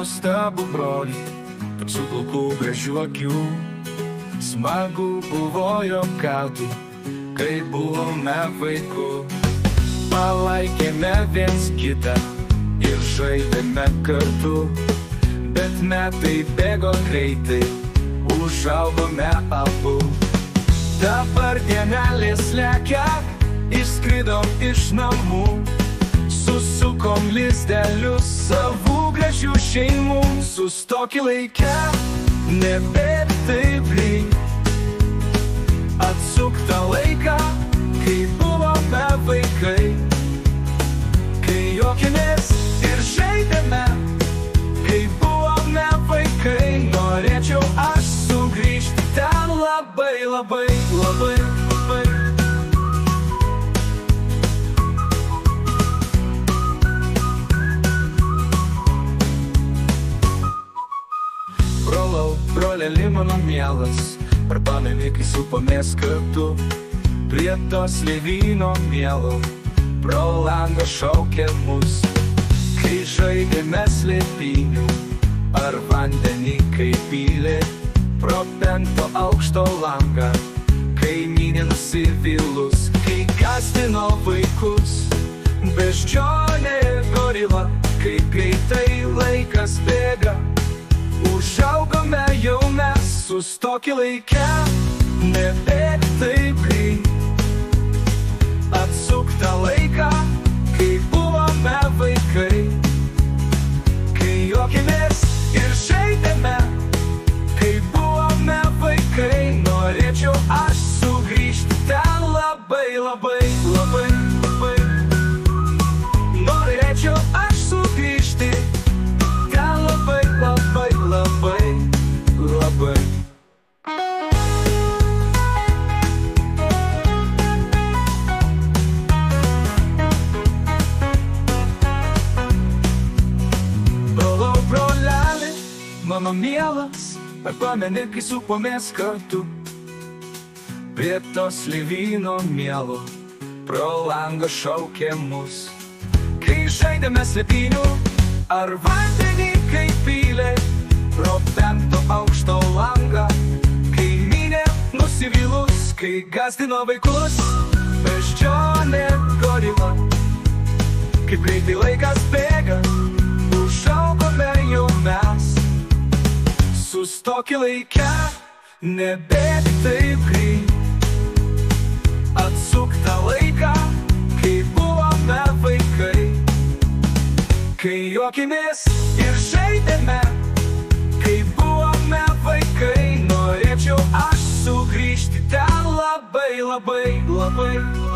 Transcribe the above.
nuostabų brolį, su plaukų gražių akių. Smagu buvo juokauti, kai buvome vaikų. Palaikėme viens kitą ir žaidėme kartu, bet metai bėgo greitai, užaugome abu. Dabar dienelės lekia, išskridom iš namų, susukom lizdelius savų gražių šeimų. Sustoki laike, nebėk taip greit, atsuk tą laiką, kai buvome vaikai, kai juokėmės ir žaidėme, kai buvome vaikai. Norėčiau aš sugrįžti ten labai, labai, labai, labai. Broleli mano mielas, ar pameni, kai supomės kartu prie to slyvyno mielo, pro langą šaukė mus, kai žaidėme slėpynių, ar vandenį kai pylė pro 5 aukšto langą, kaimynė nusivylus, kai gąsdino vaikus, beždžionė gorila, kaip greitai laikas bėga. Užaugome jau mes, sustoki laike, nebėk taip greit, atsuk tą laiką, kai buvome vaikai, kai juokėmės ir žaidėme, kai buvome vaikai. Norėčiau aš sugrįžti ten labai, labai, labai, labai. Norėčiau aš sugrįžti ten labai, labai, labai, labai. Brolau, broleli, mano mielas, ar pameni, kai supomės kartu prie to slyvyno mielo, pro langą šaukė mus, kai žaidėme slėpynių, ar vandenį kai pylė pro 5 aukšto langą, kaimynė nusivylus, kai gąsdino vaikus, beždžionė gorila, kaip greitai laikas bėga, užaugome jau mes. Sustoki laike, nebėk taip greit, atsuk tą laiką, kai buvome vaikai, kai juokėmės ir žaidėme, kai buvome vaikai. Norėčiau aš sugrįžti ten labai, labai, labai.